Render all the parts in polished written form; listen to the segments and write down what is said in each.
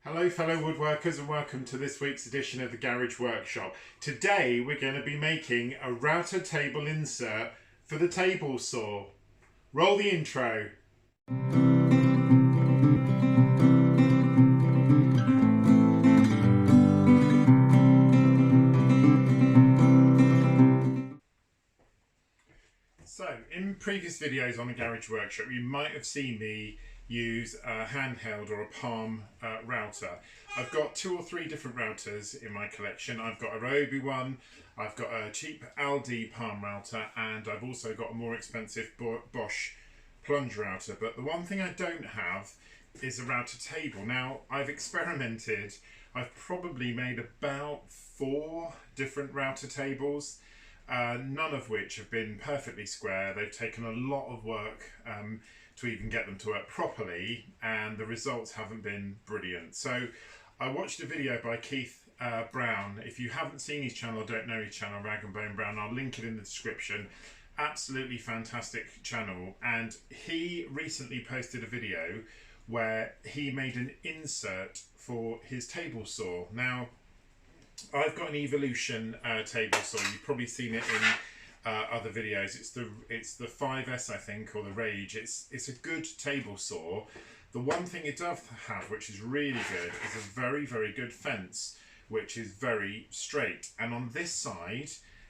Hello fellow woodworkers and welcome to this week's edition of the Garage Workshop. Today we're going to be making a router table insert for the table saw. Roll the intro. So in previous videos on the Garage Workshop you might have seen me use a handheld or a palm router. I've got 2 or 3 different routers in my collection. I've got a Ryobi one, I've got a cheap Aldi palm router, and I've also got a more expensive Bosch plunge router. But the one thing I don't have is a router table. Now I've experimented. I've probably made about 4 different router tables. None of which have been perfectly square. They've taken a lot of work to even get them to work properly, and the results haven't been brilliant. So I watched a video by Keith Brown. If you haven't seen his channel or don't know his channel, Rag and Bone Brown, I'll link it in the description. Absolutely fantastic channel. And he recently posted a video where he made an insert for his table saw. Now, I've got an Evolution table saw. You've probably seen it in other videos. It's the 5S, I think, or the Rage. It's a good table saw. The one thing it does have, which is really good, is a very, very good fence, which is very straight. And on this side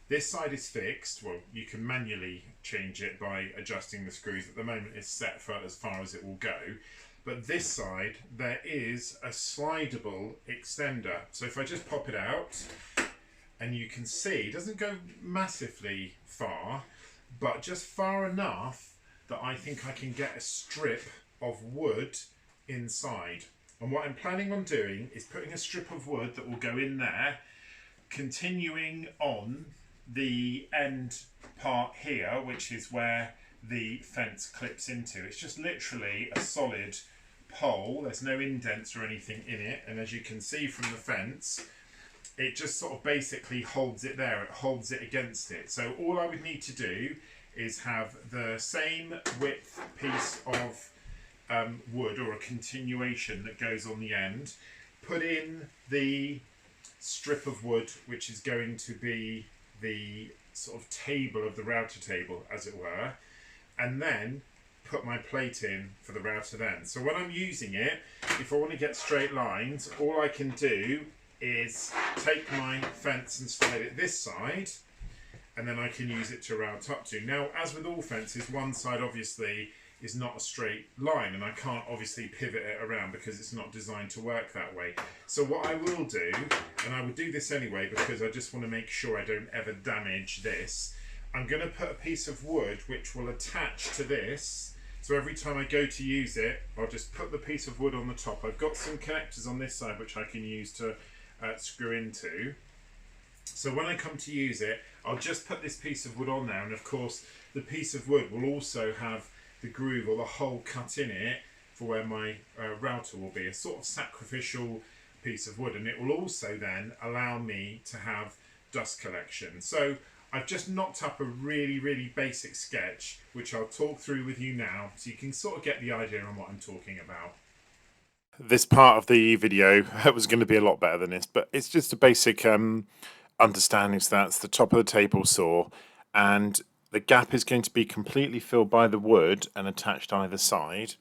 is fixed. Well, you can manually change it by adjusting the screws. At the moment, it's set for as far as it will go. But this side, there is a slidable extender. So if I just pop it out, and you can see, it doesn't go massively far, but just far enough that I think I can get a strip of wood inside. And what I'm planning on doing is putting a strip of wood that will go in there, continuing on the end part here, which is where the fence clips into. It's just literally a solid pole. There's no indents or anything in it, and as you can see from the fence, it just sort of basically holds it there. It holds it against it. So all I would need to do is have the same width piece of wood, or a continuation that goes on the end, put in the strip of wood which is going to be the sort of table of the router table, as it were, and then put my plate in for the router then. So when I'm using it, if I want to get straight lines, all I can do is take my fence and slide it this side, and then I can use it to route up to. Now, as with all fences, one side obviously is not a straight line, and I can't obviously pivot it around because it's not designed to work that way. So what I will do, and I would do this anyway because I just want to make sure I don't ever damage this, I'm going to put a piece of wood which will attach to this. So every time I go to use it, I'll just put the piece of wood on the top. I've got some connectors on this side which I can use to screw into. So when I come to use it, I'll just put this piece of wood on there, and of course the piece of wood will also have the groove or the hole cut in it for where my router will be, a sort of sacrificial piece of wood, and it will also then allow me to have dust collection. So I've just knocked up a really, really basic sketch, which I'll talk through with you now, so you can sort of get the idea on what I'm talking about. This part of the video was going to be a lot better than this, but it's just a basic understanding. So that's the top of the table saw, and the gap is going to be completely filled by the wood and attached either side.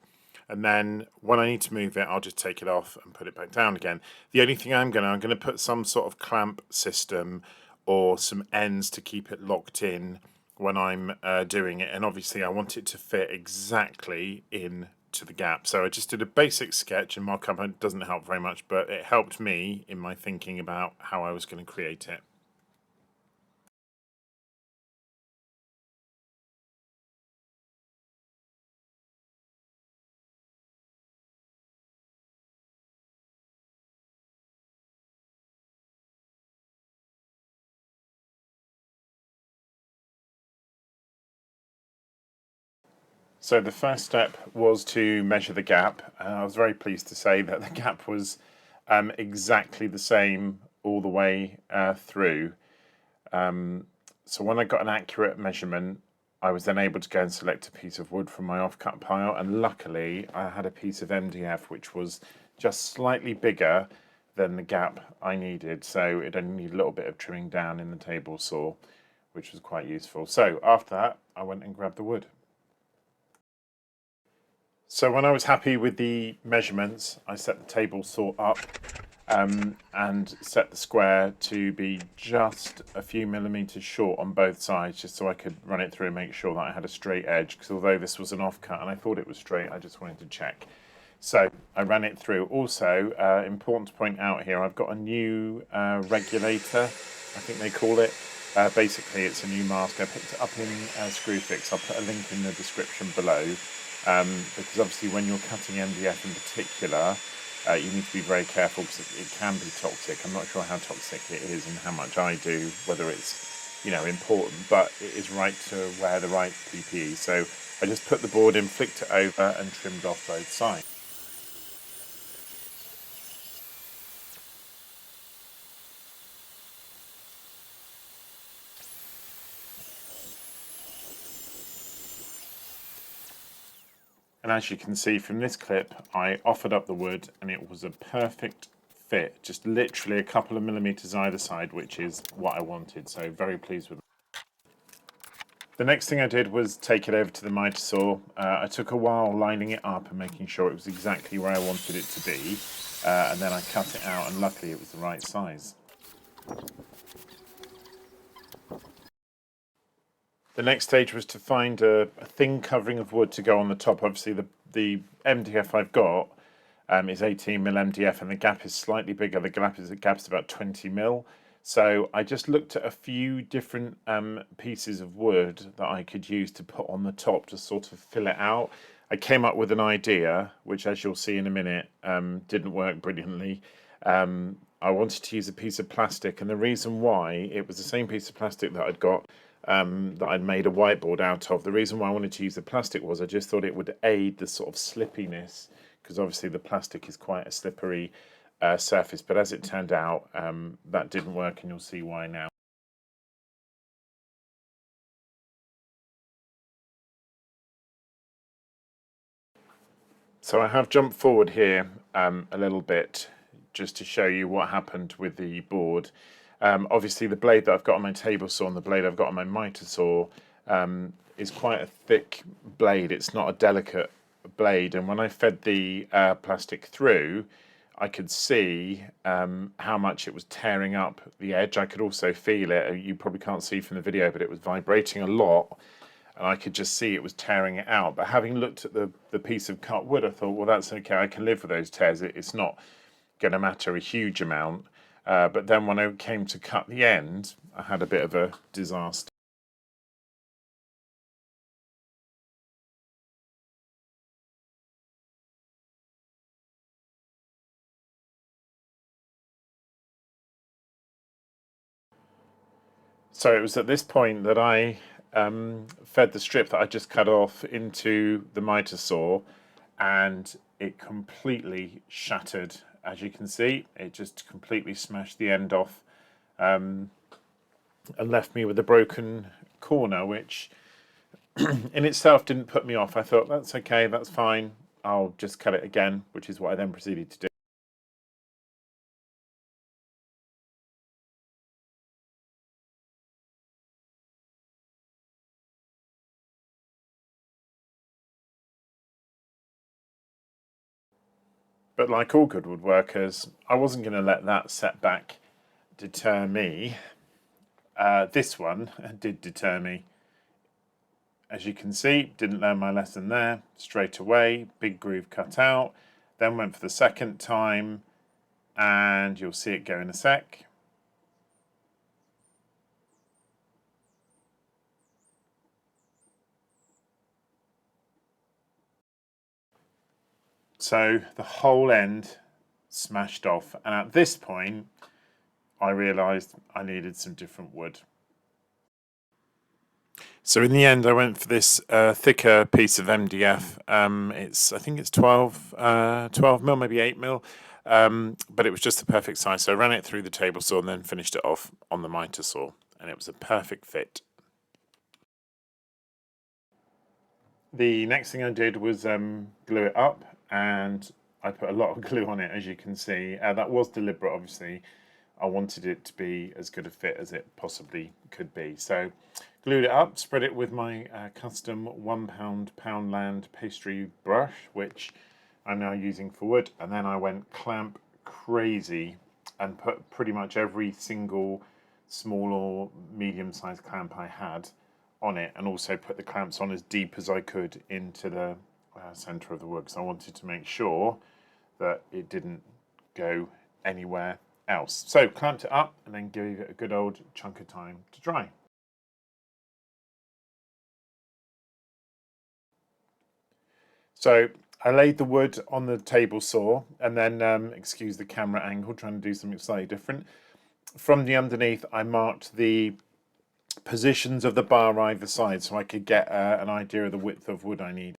And then when I need to move it, I'll just take it off and put it back down again. The only thing I'm going to put some sort of clamp system or some ends to keep it locked in when I'm doing it. And obviously I want it to fit exactly in to the gap. So I just did a basic sketch, and mock-up doesn't help very much, but it helped me in my thinking about how I was going to create it. So the first step was to measure the gap. I was very pleased to say that the gap was exactly the same all the way through. So when I got an accurate measurement, I was then able to go and select a piece of wood from my offcut pile, and luckily I had a piece of MDF which was just slightly bigger than the gap I needed, so it only needed a little bit of trimming down in the table saw, which was quite useful. So after that, I went and grabbed the wood. So when I was happy with the measurements, I set the table saw up and set the square to be just a few millimeters short on both sides, just so I could run it through and make sure that I had a straight edge, because although this was an offcut and I thought it was straight, I just wanted to check. So I ran it through. Also, important to point out here, I've got a new regulator, I think they call it. Basically, it's a new mask. I picked it up in Screwfix. I'll put a link in the description below, because obviously when you're cutting MDF in particular, you need to be very careful because it can be toxic. I'm not sure how toxic it is and how much I do, whether it's, you know, important, but it is right to wear the right PPE. So I just put the board in, flicked it over and trimmed off both sides. And as you can see from this clip, I offered up the wood and it was a perfect fit, just literally a couple of millimeters either side, which is what I wanted. So very pleased with it. The next thing I did was take it over to the miter saw. I took a while lining it up and making sure it was exactly where I wanted it to be. And then I cut it out and luckily it was the right size. The next stage was to find a thin covering of wood to go on the top. Obviously the MDF I've got is 18mm MDF and the gap is slightly bigger. The gap's about 20mm. So I just looked at a few different pieces of wood that I could use to put on the top to sort of fill it out. I came up with an idea, which as you'll see in a minute, didn't work brilliantly. I wanted to use a piece of plastic, and the reason why, it was the same piece of plastic that I'd got, that I'd made a whiteboard out of. The reason why I wanted to use the plastic was I just thought it would aid the sort of slippiness, because obviously the plastic is quite a slippery surface, but as it turned out, that didn't work, and you'll see why now. So I have jumped forward here a little bit just to show you what happened with the board. Obviously the blade that I've got on my table saw and the blade I've got on my miter saw is quite a thick blade. It's not a delicate blade, and when I fed the plastic through, I could see how much it was tearing up the edge. I could also feel it. You probably can't see from the video, but it was vibrating a lot, and I could just see it was tearing it out. But having looked at the piece of cut wood, I thought, well, that's okay. I can live with those tears. It's not going to matter a huge amount. But then when I came to cut the end, I had a bit of a disaster. So it was at this point that I fed the strip that I just cut off into the miter saw, and it completely shattered. As you can see, it just completely smashed the end off and left me with a broken corner, which in itself didn't put me off. I thought, that's okay, that's fine. I'll just cut it again, which is what I then proceeded to do. But like all good woodworkers, I wasn't going to let that setback deter me. This one did deter me. As you can see, didn't learn my lesson there straight away. Big groove cut out. Then went for the second time, and you'll see it go in a sec. So the whole end smashed off, and at this point I realised I needed some different wood. So in the end I went for this thicker piece of MDF. I think it's 12 mil, maybe 8 mil, but it was just the perfect size. So I ran it through the table saw and then finished it off on the miter saw, and it was a perfect fit. The next thing I did was glue it up, and I put a lot of glue on it, as you can see. That was deliberate, obviously. I wanted it to be as good a fit as it possibly could be. So glued it up, spread it with my custom £1 Poundland pastry brush, which I'm now using for wood. And then I went clamp crazy and put pretty much every single small or medium-sized clamp I had on it, and also put the clamps on as deep as I could into the centre of the wood, because I wanted to make sure that it didn't go anywhere else. So clamped it up and then gave it a good old chunk of time to dry. So I laid the wood on the table saw, and then, excuse the camera angle, trying to do something slightly different. From the underneath, I marked the positions of the bar either side so I could get an idea of the width of wood I need.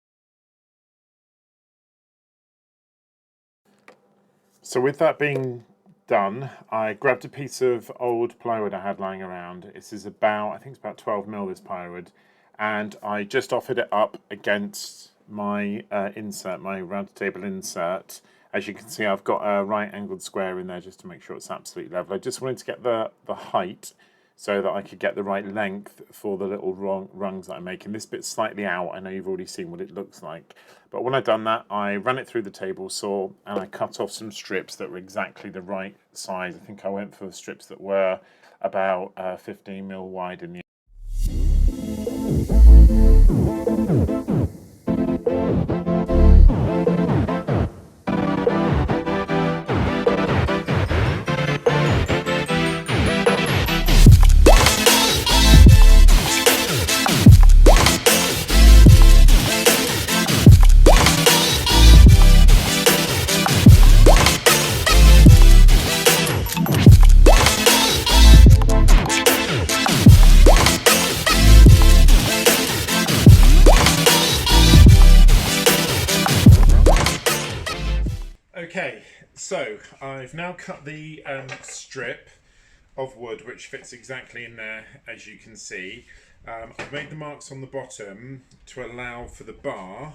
So with that being done, I grabbed a piece of old plywood I had lying around. This is about, I think it's about 12mm, this plywood, and I just offered it up against my insert, my round table insert. As you can see, I've got a right angled square in there just to make sure it's absolutely level. I just wanted to get the height so that I could get the right length for the little rungs that I'm making. This bit's slightly out. I know you've already seen what it looks like. But when I've done that, I ran it through the table saw and I cut off some strips that were exactly the right size. I think I went for strips that were about 15mm wide in the Okay, so I've now cut the strip of wood which fits exactly in there, as you can see. I've made the marks on the bottom to allow for the bar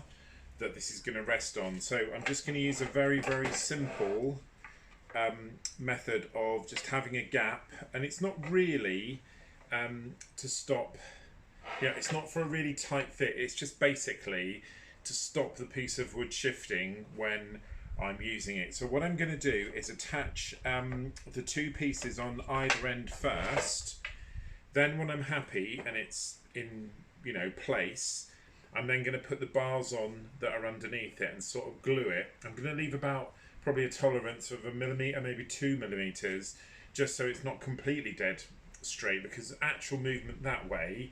that this is going to rest on. So I'm just going to use a very, very simple method of just having a gap, and it's not really to stop, it's not for a really tight fit, it's just basically to stop the piece of wood shifting when I'm using it. So what I'm going to do is attach the two pieces on either end first. Then when I'm happy and it's in place, I'm then going to put the bars on that are underneath it and sort of glue it. I'm going to leave about probably a tolerance of 1 millimetre, maybe 2 millimetres, just so it's not completely dead straight, because actual movement that way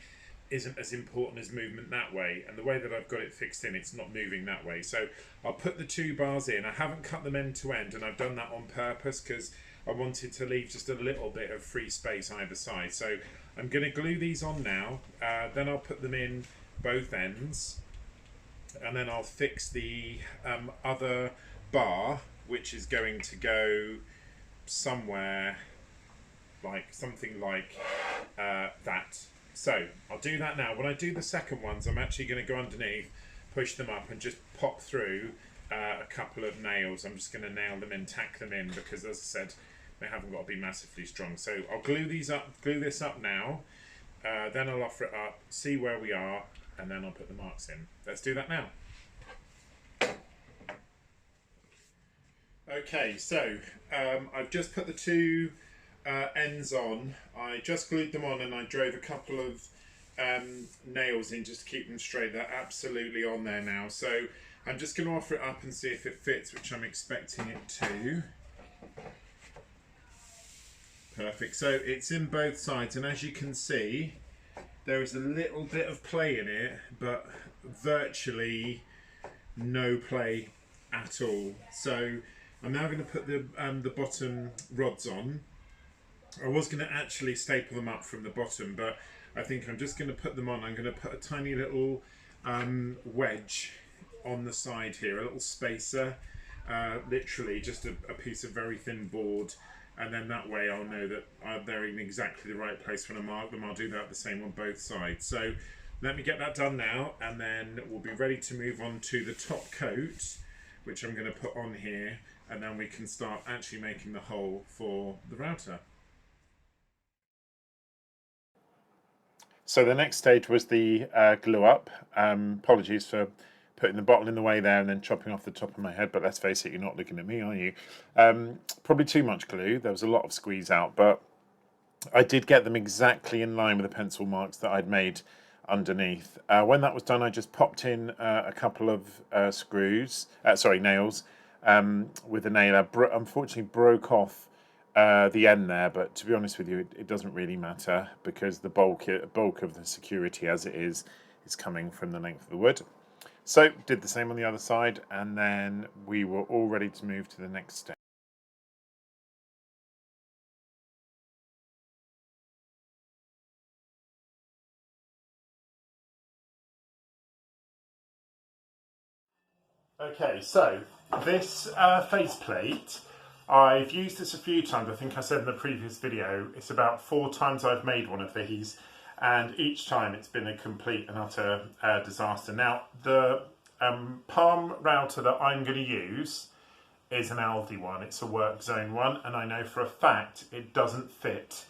isn't as important as movement that way, and the way that I've got it fixed in, it's not moving that way. So I'll put the two bars in. I haven't cut them end to end, and I've done that on purpose because I wanted to leave just a little bit of free space either side. So I'm going to glue these on now, then I'll put them in both ends, and then I'll fix the other bar, which is going to go somewhere like something like that. So I'll do that now. When I do the second ones, I'm actually going to go underneath, push them up and just pop through a couple of nails. I'm just going to nail them in, tack them in, because as I said, they haven't got to be massively strong. So I'll glue this up now, then I'll offer it up, see where we are, and then I'll put the marks in. Let's do that now. Okay, so I've just put the two ends on. I just glued them on and I drove a couple of nails in just to keep them straight. They're absolutely on there now. So I'm just going to offer it up and see if it fits, which I'm expecting it to. Perfect. So it's in both sides, and as you can see, there is a little bit of play in it, but virtually no play at all. So I'm now going to put the bottom rods on. I was going to actually staple them up from the bottom, but I think I'm just going to put them on. I'm going to put a tiny little wedge on the side here, a little spacer, literally just a piece of very thin board, and then that way I'll know that they're in exactly the right place when I mark them. I'll do that the same on both sides. So let me get that done now, and then we'll be ready to move on to the top coat, which I'm going to put on here, and then we can start actually making the hole for the router. So the next stage was the glue up. Apologies for putting the bottle in the way there and then chopping off the top of my head, but let's face it, you're not looking at me, are you? Probably too much glue. There was a lot of squeeze out, but I did get them exactly in line with the pencil marks that I'd made underneath. When that was done, I just popped in a couple of nails with a nailer. Unfortunately broke off the end there, but to be honest with you, it doesn't really matter because the bulk of the security as it is coming from the length of the wood. So did the same on the other side, and then we were all ready to move to the next step. Okay, so this faceplate, I've used this a few times. I think I said in the previous video, it's about 4 times I've made one of these, and each time it's been a complete and utter disaster. Now, the palm router that I'm going to use is an Aldi one. It's a work zone one, and I know for a fact it doesn't fit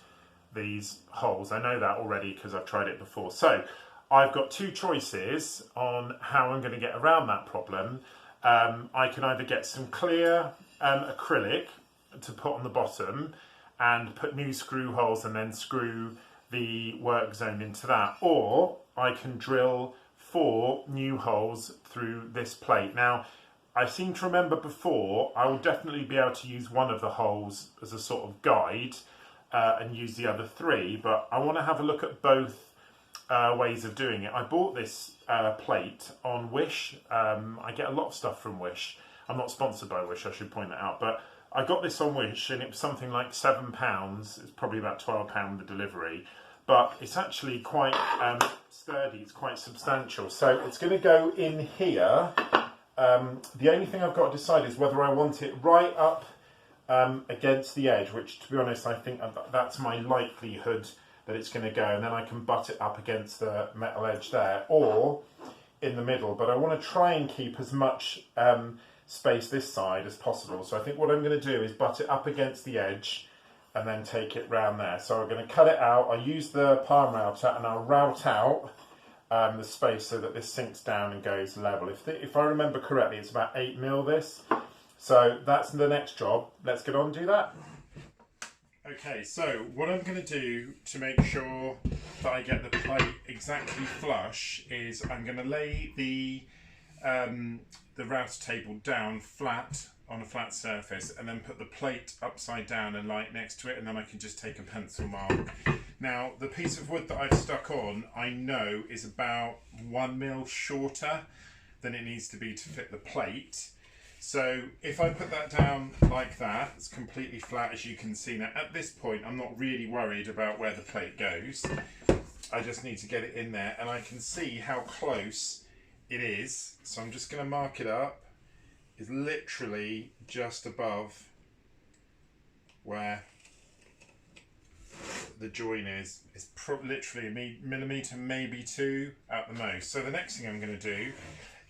these holes. I know that already because I've tried it before. So I've got 2 choices on how I'm going to get around that problem. I can either get some clear acrylic to put on the bottom and put new screw holes and then screw the work zone into that, or I can drill 4 new holes through this plate. Now, I seem to remember before I will definitely be able to use one of the holes as a sort of guide and use the other 3, but I want to have a look at both ways of doing it. I bought this plate on Wish. I get a lot of stuff from Wish. I'm not sponsored by Wish, I should point that out, but I got this on Wish and it was something like £7. It's probably about £12 with the delivery, but it's actually quite sturdy. It's quite substantial. So it's going to go in here. The only thing I've got to decide is whether I want it right up against the edge, which, to be honest, I think that's my likelihood that it's going to go, and then I can butt it up against the metal edge there, or in the middle. But I want to try and keep as much space this side as possible. So I think what I'm going to do is butt it up against the edge and then take it round there. So I'm going to cut it out. I'll use the palm router and I'll route out the space so that this sinks down and goes level. If I remember correctly, it's about 8mm this. So that's the next job. Let's get on and do that. Okay, so what I'm going to do to make sure that I get the plate exactly flush is I'm going to lay the router table down flat on a flat surface and then put the plate upside down and light next to it, and then I can just take a pencil mark. Now, the piece of wood that I've stuck on, I know is about 1mm shorter than it needs to be to fit the plate. So if I put that down like that, it's completely flat, as you can see. Now at this point, I'm not really worried about where the plate goes. I just need to get it in there, and I can see how close it is. So I'm just going to mark it up. It's literally just above where the join is. It's literally a millimetre, maybe 2 at the most. So the next thing I'm going to do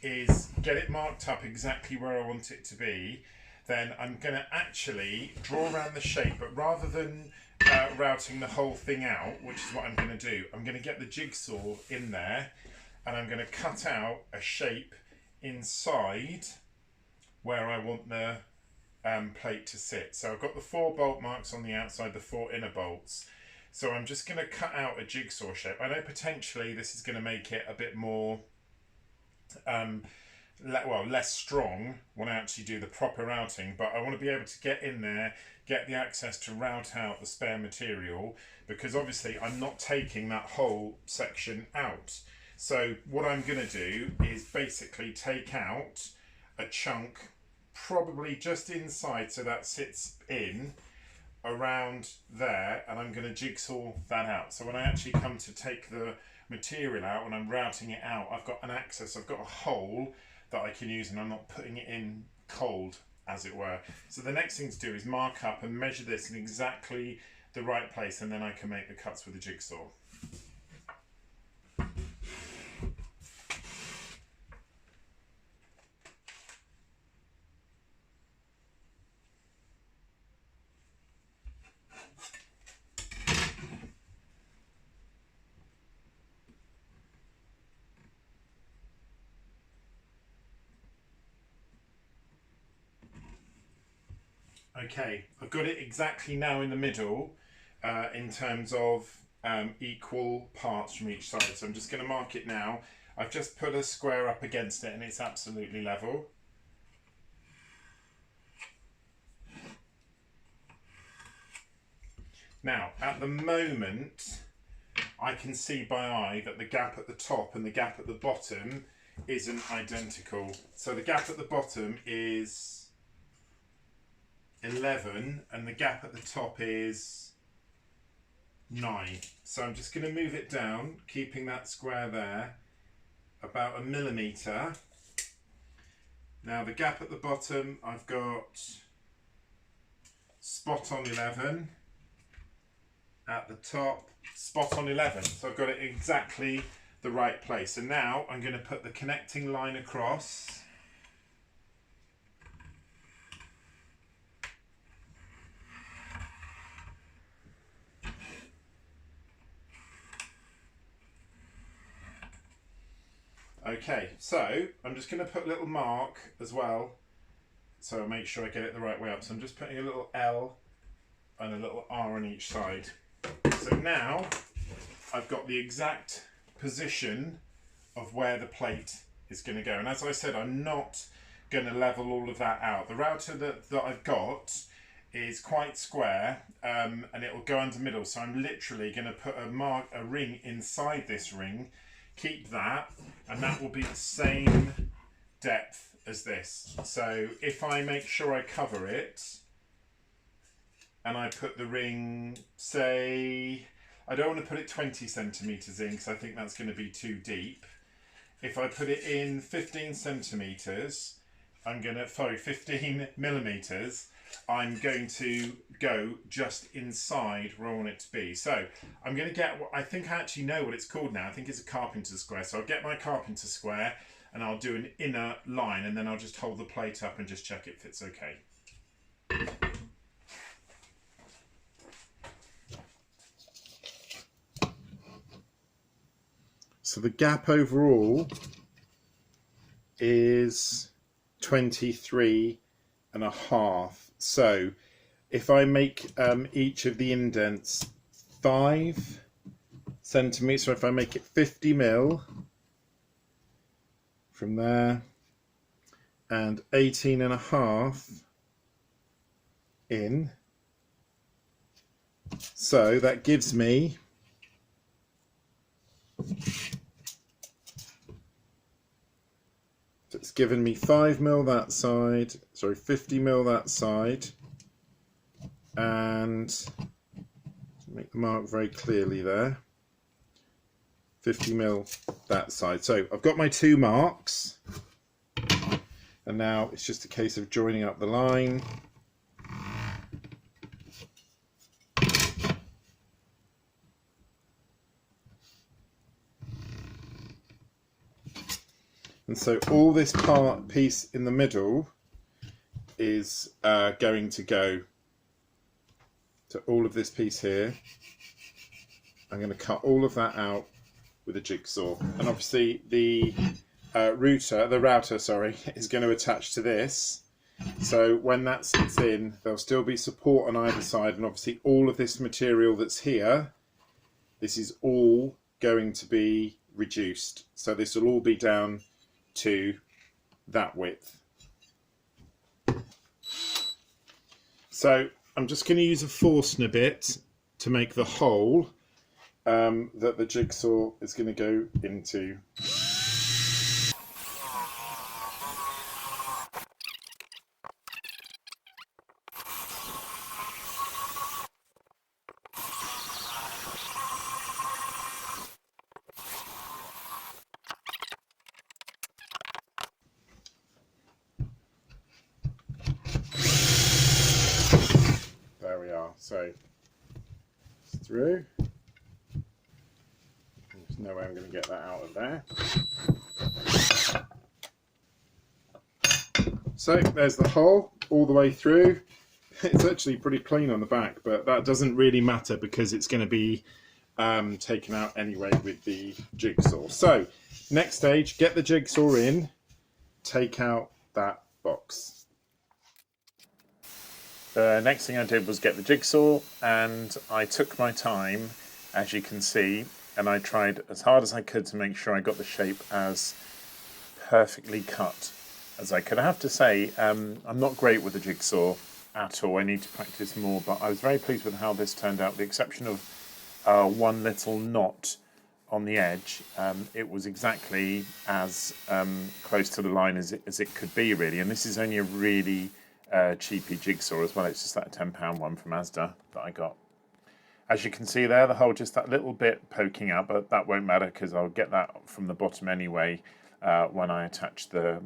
is get it marked up exactly where I want it to be. Then I'm going to actually draw around the shape, but rather than routing the whole thing out, which is what I'm going to do, I'm going to get the jigsaw in there and I'm going to cut out a shape inside where I want the plate to sit. So I've got the 4 bolt marks on the outside, the 4 inner bolts. So I'm just going to cut out a jigsaw shape. I know potentially this is going to make it a bit more less strong when I actually do the proper routing, but I want to be able to get in there, get the access to route out the spare material, because obviously I'm not taking that whole section out. So what I'm going to do is basically take out a chunk, probably just inside, so that sits in around there, and I'm going to jigsaw that out. So when I actually come to take the material out, when I'm routing it out, I've got an access, I've got a hole that I can use, and I'm not putting it in cold, as it were. So the next thing to do is mark up and measure this in exactly the right place, and then I can make the cuts with the jigsaw. Okay, I've got it exactly now in the middle in terms of equal parts from each side. So I'm just going to mark it now. I've just put a square up against it and it's absolutely level. Now, at the moment, I can see by eye that the gap at the top and the gap at the bottom isn't identical. So the gap at the bottom is 11 and the gap at the top is 9. So I'm just going to move it down, keeping that square there, about 1 millimetre. Now the gap at the bottom, I've got spot on 11. At the top, spot on 11. So I've got it exactly the right place. And now I'm going to put the connecting line across. Okay, so I'm just going to put a little mark as well, so I make sure I get it the right way up. So I'm just putting a little L and a little R on each side. So now I've got the exact position of where the plate is going to go. And as I said, I'm not going to level all of that out. The router that I've got is quite square and it will go under middle. So I'm literally going to put a ring inside this ring, keep that, and that will be the same depth as this. So if I make sure I cover it, and I put the ring, say, I don't want to put it 20 centimetres in because I think that's going to be too deep. If I put it in 15 centimetres, 15 millimetres, I'm going to go just inside where I want it to be. So I'm going to get what I think I actually know what it's called now. I think it's a carpenter square. So I'll get my carpenter square and I'll do an inner line and then I'll just hold the plate up and just check it fits okay. So the gap overall is 23.5. So if I make each of the indents 5 centimetres, so if I make it 50 mil from there and 18.5 in, so that gives me it's given me 5 mil that side, sorry, 50 mil that side, and make the mark very clearly there, 50 mil that side. So I've got my 2 marks, and now it's just a case of joining up the line. And so all this piece in the middle is going to go to all of this piece here. I'm going to cut all of that out with a jigsaw. And obviously the router is going to attach to this. So when that sits in, there'll still be support on either side. And obviously all of this material that's here, this is all going to be reduced. So this will all be down to that width. So I'm just going to use a Forstner bit to make the hole that the jigsaw is going to go into. There we are. So it's through. There's no way I'm going to get that out of there. So there's the hole all the way through. It's actually pretty clean on the back, but that doesn't really matter because it's going to be taken out anyway with the jigsaw. So next stage, get the jigsaw in, take out that box. The next thing I did was get the jigsaw, and I took my time, as you can see, and I tried as hard as I could to make sure I got the shape as perfectly cut as I could. I have to say, I'm not great with the jigsaw at all. I need to practice more, but I was very pleased with how this turned out. With the exception of one little knot on the edge, it was exactly as close to the line as it could be, really. And this is only a really cheapy jigsaw as well. It's just that £10 one from Asda that I got. As you can see there, the hole just that little bit poking out, but that won't matter because I'll get that from the bottom anyway when I attach the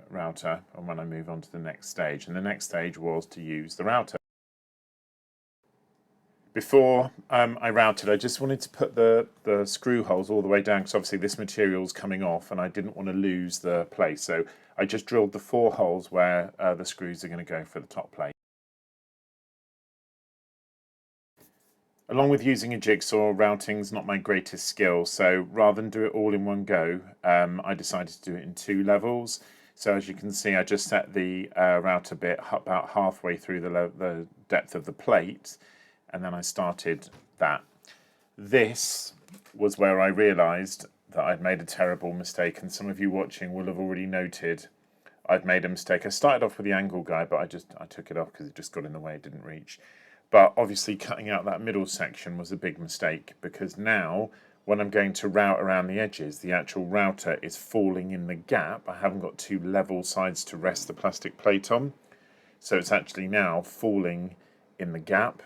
router and when I move on to the next stage. And the next stage was to use the router. Before I routed, I just wanted to put the screw holes all the way down because obviously this material's coming off and I didn't want to lose the place. So I just drilled the 4 holes where the screws are going to go for the top plate. Along with using a jigsaw, routing's not my greatest skill, so rather than do it all in one go, I decided to do it in 2 levels. So as you can see, I just set the router bit about halfway through the depth of the plate, and then I started that. This was where I realised that I'd made a terrible mistake, and some of you watching will have already noted I'd made a mistake. I started off with the angle guide, but I took it off because it just got in the way, it didn't reach. But obviously cutting out that middle section was a big mistake, because now when I'm going to route around the edges, the actual router is falling in the gap. I haven't got 2 level sides to rest the plastic plate on, so it's actually now falling in the gap,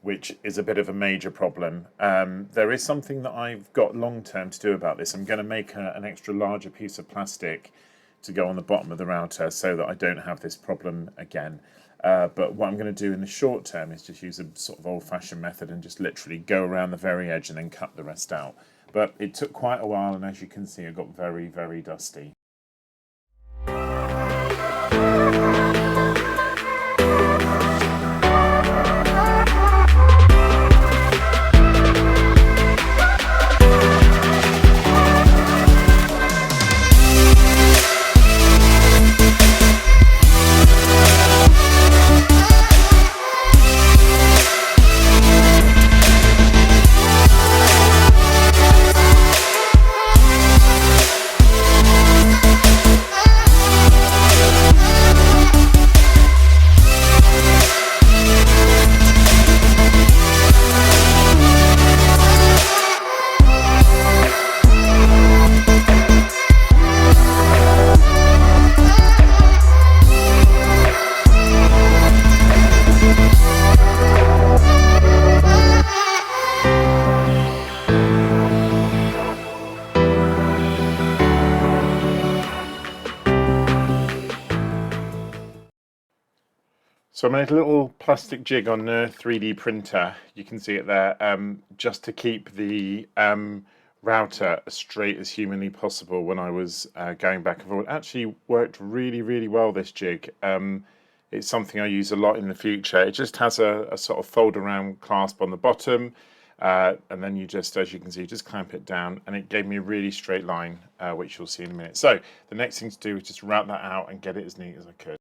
which is a bit of a major problem. There is something that I've got long term to do about this. I'm going to make an extra larger piece of plastic to go on the bottom of the router so that I don't have this problem again. But what I'm going to do in the short term is just use a sort of old-fashioned method and just literally go around the very edge and then cut the rest out. But it took quite a while, and as you can see, it got very, very dusty. So I made a little plastic jig on the 3D printer, you can see it there, just to keep the router as straight as humanly possible when I was going back and forward. It actually worked really, really well, this jig. It's something I use a lot in the future. It just has a sort of fold around clasp on the bottom, and then you just, as you can see, just clamp it down, and it gave me a really straight line, which you'll see in a minute. So the next thing to do is just route that out and get it as neat as I could.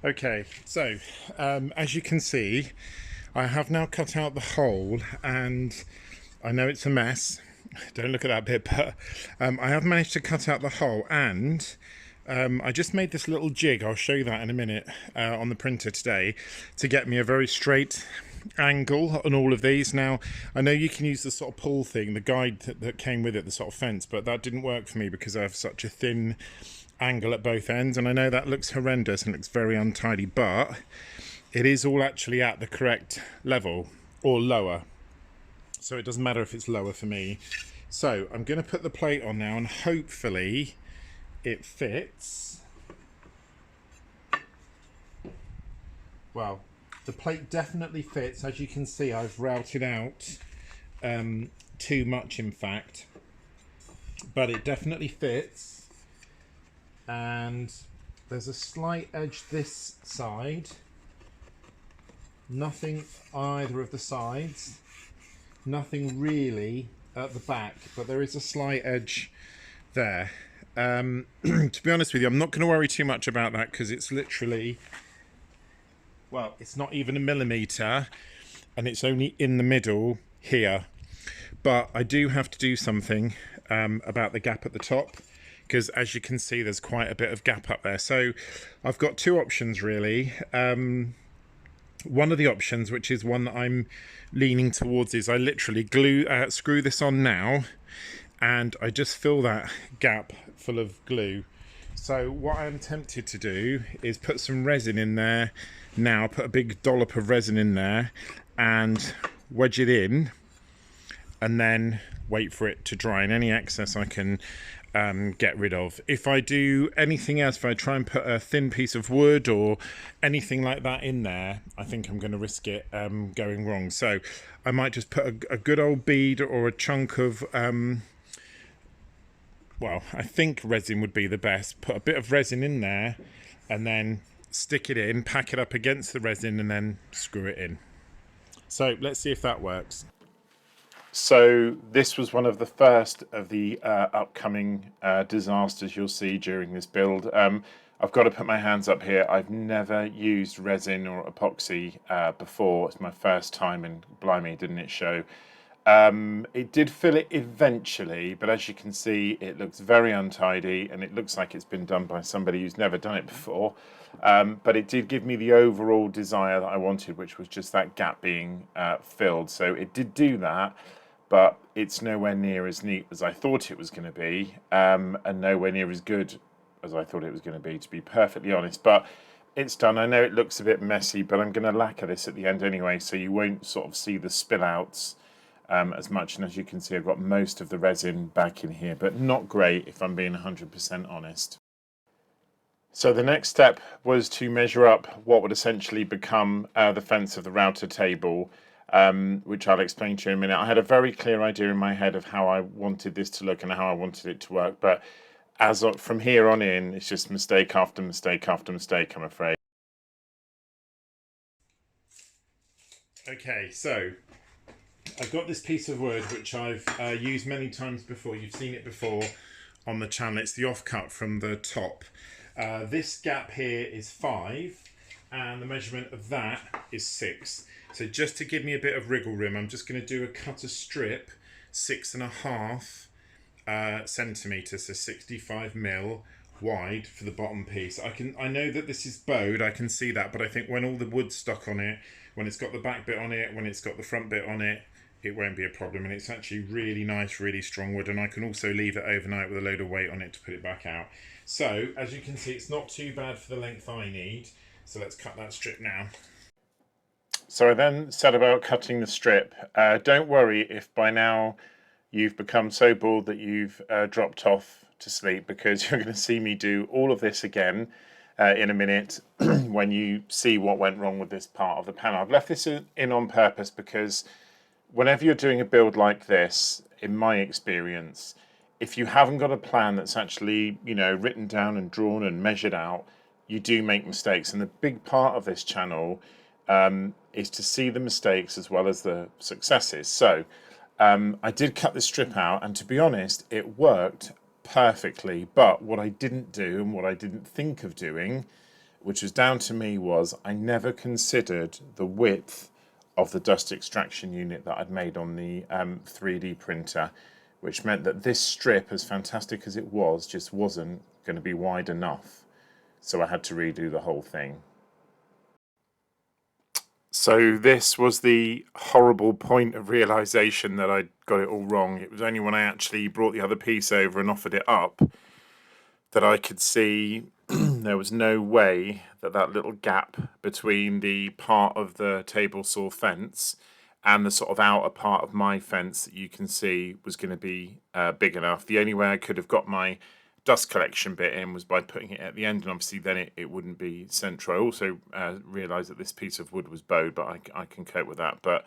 Okay, so as you can see, I have now cut out the hole, and I know it's a mess, Don't look at that bit, but I have managed to cut out the hole, and I just made this little jig, I'll show you that in a minute, on the printer today, to get me a very straight angle on all of these. Now, I know you can use the sort of pull thing, the guide that came with it, the sort of fence, but that didn't work for me because I have such a thin angle at both ends, and I know that looks horrendous and looks very untidy, but it is all actually at the correct level, or lower. So it doesn't matter if it's lower for me. So I'm going to put the plate on now, and hopefully it fits. Well, the plate definitely fits. As you can see, I've routed out too much, in fact, but it definitely fits. And there's a slight edge this side, nothing either of the sides, nothing really at the back, but there is a slight edge there. To be honest with you, I'm not going to worry too much about that because it's literally, well, it's not even a millimetre, and it's only in the middle here. But I do have to do something about the gap at the top, because as you can see, there's quite a bit of gap up there. So I've got two options really. One of the options, which is one that I'm leaning towards, is I literally screw this on now, and I just fill that gap full of glue. So what I'm tempted to do is put some resin in there now, put a big dollop of resin in there and wedge it in, and then wait for it to dry, and any excess I can get rid of. If I do anything else, if I try and put a thin piece of wood or anything like that in there, I think I'm going to risk it going wrong. So I might just put a good old bead or a chunk of well, I think resin would be the best. Put a bit of resin in there and then stick it in, pack it up against the resin, and then screw it in. So let's see if that works. So this was one of the first of the upcoming disasters you'll see during this build. I've got to put my hands up here. I've never used resin or epoxy before. It's my first time, and blimey, didn't it show. It did fill it eventually, but as you can see, it looks very untidy, and it looks like it's been done by somebody who's never done it before. But it did give me the overall desire that I wanted, which was just that gap being filled. So it did do that, but it's nowhere near as neat as I thought it was going to be, and nowhere near as good as I thought it was going to be perfectly honest. But it's done. I know it looks a bit messy, but I'm going to lacquer this at the end anyway, so you won't sort of see the spill outs as much. And as you can see, I've got most of the resin back in here, but not great if I'm being 100% honest. So the next step was to measure up what would essentially become the fence of the router table, which I'll explain to you in a minute. I had a very clear idea in my head of how I wanted this to look and how I wanted it to work, but from here on in, it's just mistake after mistake after mistake, I'm afraid. Okay, so I've got this piece of wood which I've used many times before. You've seen it before on the channel. It's the offcut from the top. This gap here is 5, and the measurement of that is 6. So just to give me a bit of wriggle room, I'm just going to do a cut a strip 6.5 centimetres, so 65 mil wide for the bottom piece. I know that this is bowed, I can see that, but I think when all the wood's stuck on it, when it's got the back bit on it, when it's got the front bit on it, it won't be a problem. And it's actually really nice, really strong wood, and I can also leave it overnight with a load of weight on it to put it back out. So as you can see, it's not too bad for the length I need. So let's cut that strip now. So I then set about cutting the strip. Don't worry if by now you've become so bored that you've dropped off to sleep, because you're going to see me do all of this again in a minute when you see what went wrong with this part of the panel. I've left this in on purpose because whenever you're doing a build like this, in my experience, if you haven't got a plan that's actually, written down and drawn and measured out, you do make mistakes. And the big part of this channel is to see the mistakes as well as the successes. So I did cut this strip out, and to be honest, it worked perfectly. But what I didn't do, and what I didn't think of doing, which was down to me, was I never considered the width of the dust extraction unit that I'd made on the 3D printer, which meant that this strip, as fantastic as it was, just wasn't going to be wide enough. So I had to redo the whole thing. So this was the horrible point of realization that I'd got it all wrong. It was only when I actually brought the other piece over and offered it up that I could see there was no way that that little gap between the part of the table saw fence and the sort of outer part of my fence that you can see was going to be big enough. The only way I could have got my dust collection bit in was by putting it at the end, and obviously then it wouldn't be central. I also realised that this piece of wood was bowed, but I can cope with that. But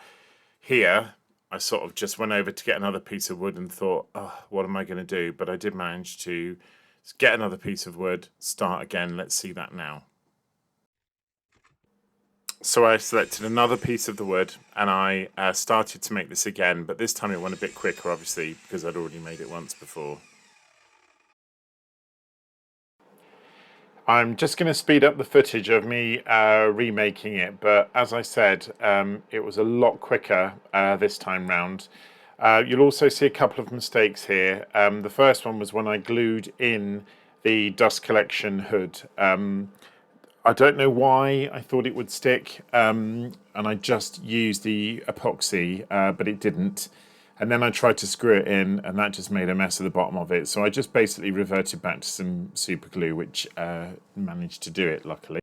here, I sort of just went over to get another piece of wood and thought, oh, what am I going to do? But I did manage to get another piece of wood, start again. Let's see that now. So I selected another piece of the wood and I started to make this again, but this time it went a bit quicker, obviously, because I'd already made it once before. I'm just going to speed up the footage of me remaking it, but as I said, it was a lot quicker this time round. You'll also see a couple of mistakes here. The first one was when I glued in the dust collection hood. I don't know why I thought it would stick, and I just used the epoxy, but it didn't. And then I tried to screw it in, and that just made a mess of the bottom of it. So I just basically reverted back to some super glue, which managed to do it, luckily.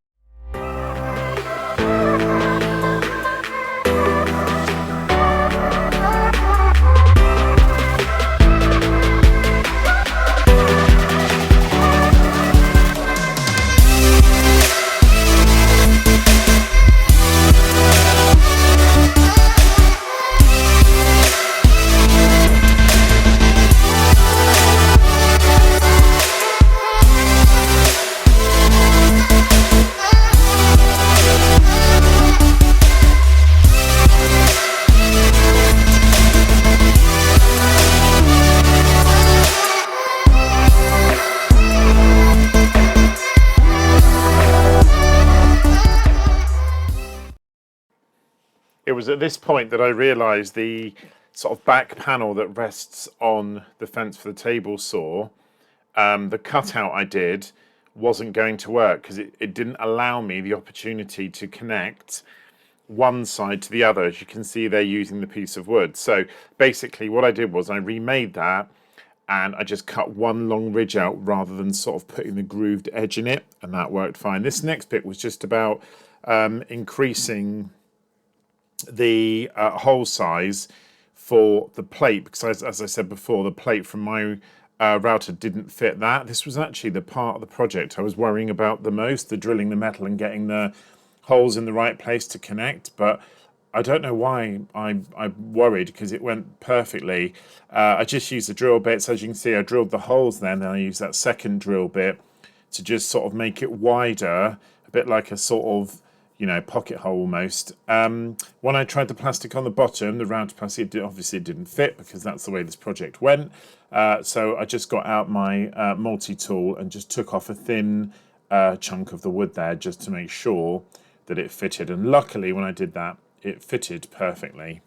It was at this point that I realised the sort of back panel that rests on the fence for the table saw, the cutout I did wasn't going to work because it didn't allow me the opportunity to connect one side to the other. As you can see, they're using the piece of wood. So basically what I did was I remade that and I just cut one long ridge out rather than sort of putting the grooved edge in it, and that worked fine. This next bit was just about increasing the hole size for the plate, because as I said before, the plate from my router didn't fit that. This was actually the part of the project I was worrying about the most, the drilling the metal and getting the holes in the right place to connect, but I don't know why I worried, because it went perfectly. I just used the drill bits. As you can see, I drilled the holes then I used that second drill bit to just sort of make it wider, a bit like a sort of, you know, pocket hole almost. When I tried the plastic on the bottom, the round plastic, obviously it didn't fit because that's the way this project went. So I just got out my multi-tool and just took off a thin chunk of the wood there just to make sure that it fitted. And luckily when I did that, it fitted perfectly.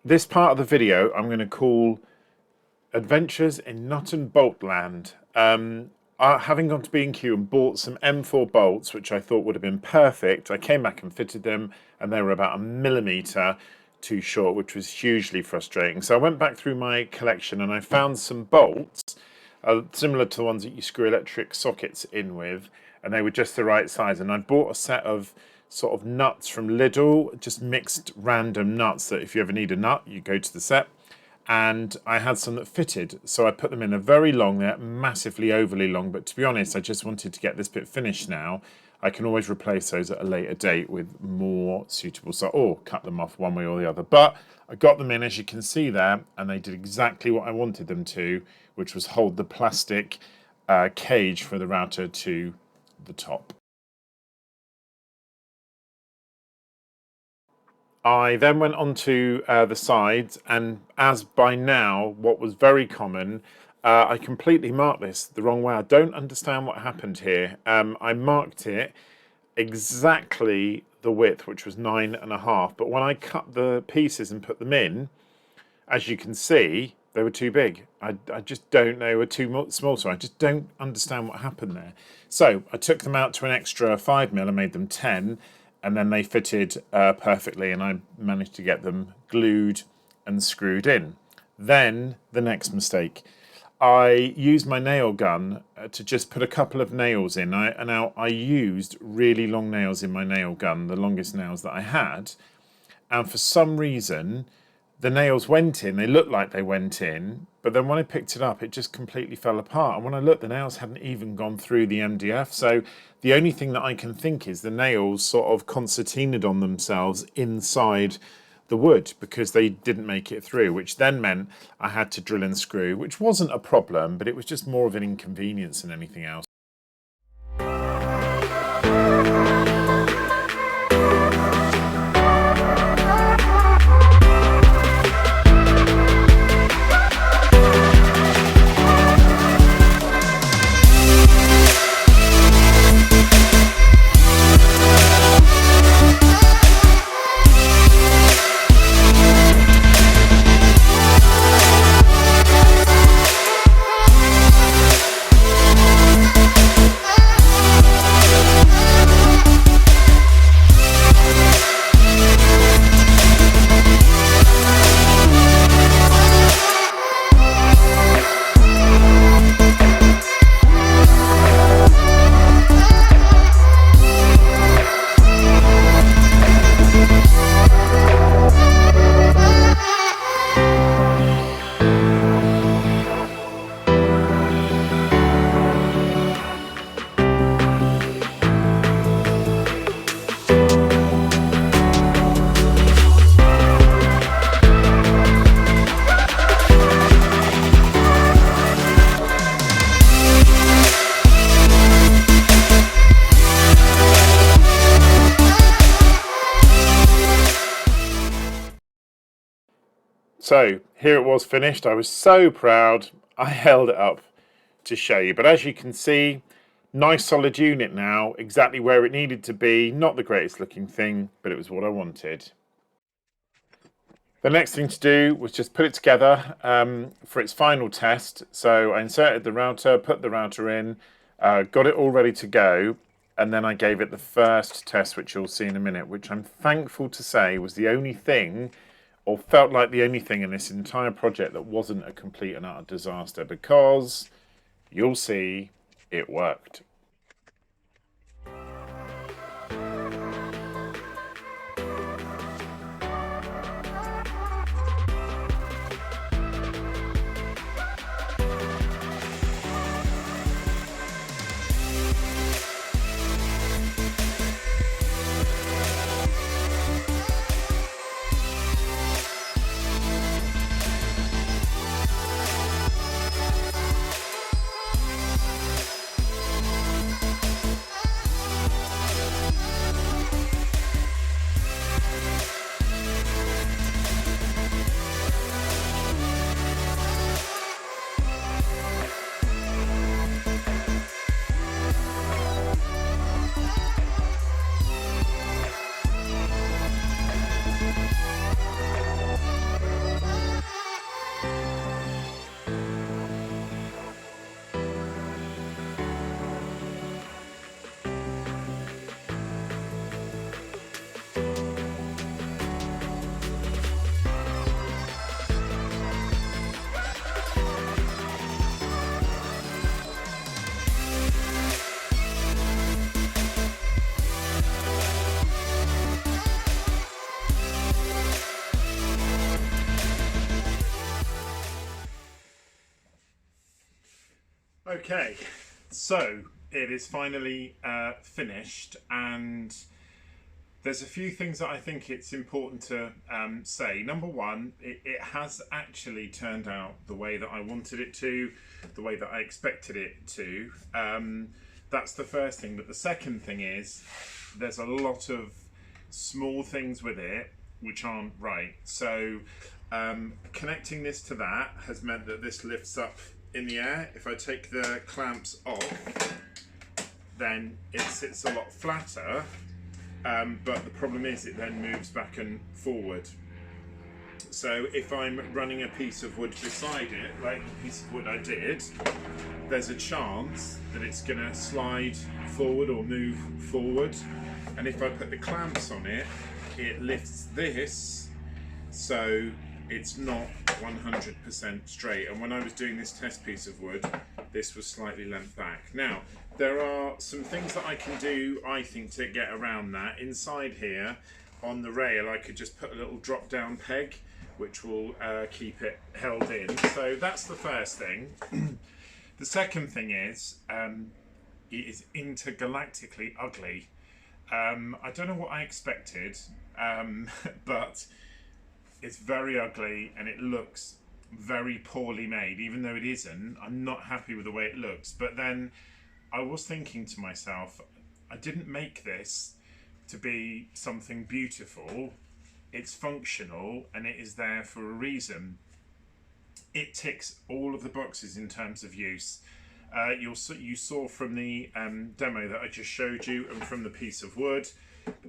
This part of the video I'm going to call Adventures in Nut and Bolt Land. Having gone to B&Q and bought some M4 bolts, which I thought would have been perfect, I came back and fitted them and they were about 1 millimetre too short, which was hugely frustrating. So I went back through my collection and I found some bolts similar to the ones that you screw electric sockets in with, and they were just the right size. And I bought a set of sort of nuts from Lidl, just mixed random nuts that if you ever need a nut, you go to the set. And I had some that fitted, so I put them in. They're very long, they're massively overly long, but to be honest, I just wanted to get this bit finished now. I can always replace those at a later date with more suitable, or cut them off one way or the other. But I got them in, as you can see there, and they did exactly what I wanted them to, which was hold the plastic cage for the router to the top. I then went on to the sides, and as by now, what was very common, I completely marked this the wrong way. I don't understand what happened here. I marked it exactly the width, which was 9.5, but when I cut the pieces and put them in, as you can see, they were too big. I just don't know, were too small, so I just don't understand what happened there. So I took them out to an extra 5mm and made them 10, and then they fitted perfectly, and I managed to get them glued and screwed in. Then the next mistake. I used my nail gun to just put a couple of nails in. I used really long nails in my nail gun, the longest nails that I had, and for some reason the nails went in. They looked like they went in, but then when I picked it up, it just completely fell apart. And when I looked, the nails hadn't even gone through the MDF. So the only thing that I can think is the nails sort of concertinaed on themselves inside the wood because they didn't make it through, which then meant I had to drill and screw, which wasn't a problem, but it was just more of an inconvenience than anything else. So here it was finished. I was so proud. I held it up to show you. But as you can see, nice solid unit now, exactly where it needed to be. Not the greatest looking thing, but it was what I wanted. The next thing to do was just put it together for its final test. So I inserted the router, put the router in, got it all ready to go. And then I gave it the first test, which you'll see in a minute, which I'm thankful to say was the only thing, or felt like the only thing in this entire project that wasn't a complete and utter disaster, because you'll see it worked. Okay, so it is finally finished, and there's a few things that I think it's important to say. Number one, it has actually turned out the way that I wanted it to, the way that I expected it to. That's the first thing. But the second thing is there's a lot of small things with it which aren't right. So connecting this to that has meant that this lifts up in the air. If I take the clamps off, then it sits a lot flatter, but the problem is it then moves back and forward. So if I'm running a piece of wood beside it, like the piece of wood I did, there's a chance that it's going to slide forward or move forward. And if I put the clamps on it, it lifts this, so it's not 100% straight. And when I was doing this test piece of wood, this was slightly leant back. Now, there are some things that I can do, I think, to get around that. Inside here, on the rail, I could just put a little drop-down peg, which will keep it held in. So that's the first thing. The second thing is, it is intergalactically ugly. I don't know what I expected, but it's very ugly and it looks very poorly made. Even though it isn't, I'm not happy with the way it looks. But then I was thinking to myself, I didn't make this to be something beautiful. It's functional and it is there for a reason. It ticks all of the boxes in terms of use. You saw from the demo that I just showed you and from the piece of wood,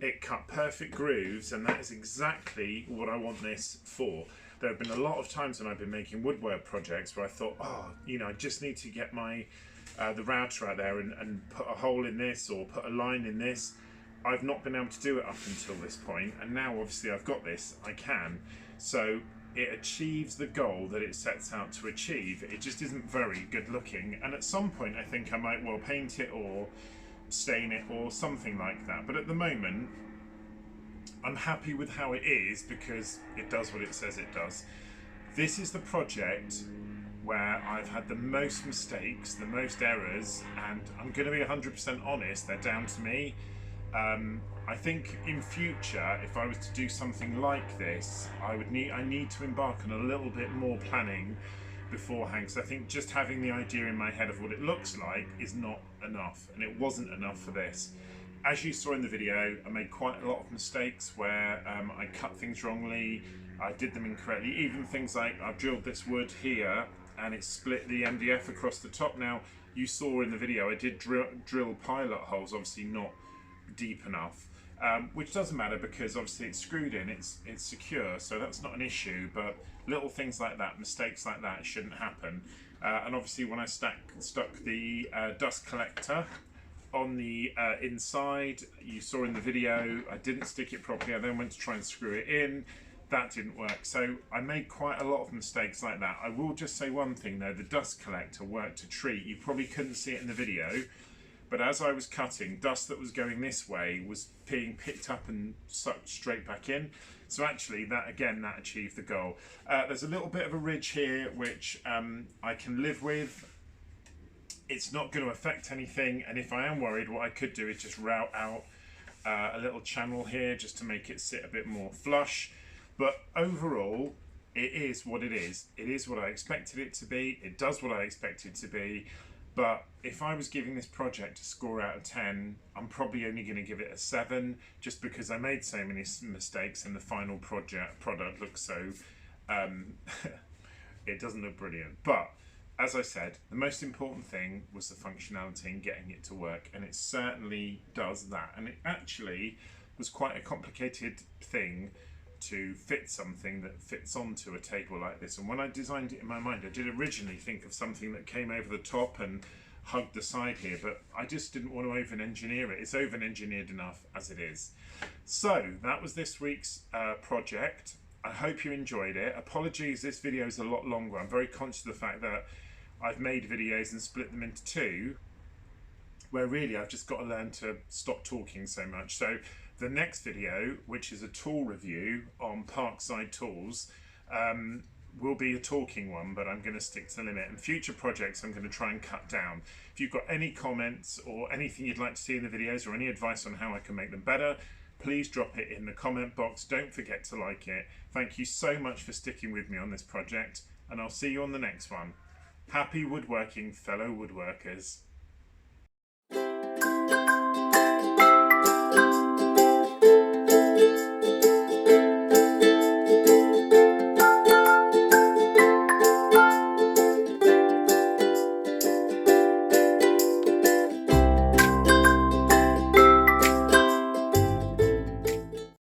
it cut perfect grooves, and that is exactly what I want this for. There have been a lot of times when I've been making woodwork projects where I thought, oh, you know, I just need to get my the router out there and put a hole in this or put a line in this. I've not been able to do it up until this point, and now obviously I've got this, I can. So it achieves the goal that it sets out to achieve. It just isn't very good looking, and at some point I think I might well paint it or stain it or something like that. But at the moment I'm happy with how it is because it does what it says it does. This is the project where I've had the most mistakes, the most errors, and I'm going to be 100% honest, they're down to me. I think in future, if I was to do something like this, I need to embark on a little bit more planning beforehand, because I think just having the idea in my head of what it looks like is not enough, and it wasn't enough for this. As you saw in the video, I made quite a lot of mistakes where I cut things wrongly, I did them incorrectly, even things like I've drilled this wood here and it split the MDF across the top. Now, you saw in the video I did drill pilot holes, obviously not deep enough, which doesn't matter because obviously it's screwed in, it's secure, so that's not an issue. But little things like that, mistakes like that, shouldn't happen. And obviously when I stuck the dust collector on the inside, you saw in the video I didn't stick it properly. I then went to try and screw it in, that didn't work. So I made quite a lot of mistakes like that. I will just say one thing though, the dust collector worked a treat. You probably couldn't see it in the video, but as I was cutting, dust that was going this way was being picked up and sucked straight back in. So actually, that achieved the goal. There's a little bit of a ridge here, which I can live with. It's not going to affect anything, and if I am worried, what I could do is just route out a little channel here just to make it sit a bit more flush. But overall, it is what it is. It is what I expected it to be. It does what I expected it to be. But if I was giving this project a score out of 10, I'm probably only going to give it a 7, just because I made so many mistakes and the final product looks so... it doesn't look brilliant. But as I said, the most important thing was the functionality and getting it to work, and it certainly does that. And it actually was quite a complicated thing to fit something that fits onto a table like this. And when I designed it in my mind, I did originally think of something that came over the top and hugged the side here, but I just didn't want to over-engineer it. It's over-engineered enough as it is. So that was this week's project. I hope you enjoyed it. Apologies, this video is a lot longer. I'm very conscious of the fact that I've made videos and split them into 2, where really I've just got to learn to stop talking so much. So the next video, which is a tool review on Parkside Tools, will be a talking one, but I'm going to stick to the limit. And future projects I'm going to try and cut down. If you've got any comments or anything you'd like to see in the videos or any advice on how I can make them better, please drop it in the comment box. Don't forget to like it. Thank you so much for sticking with me on this project, and I'll see you on the next one. Happy woodworking, fellow woodworkers.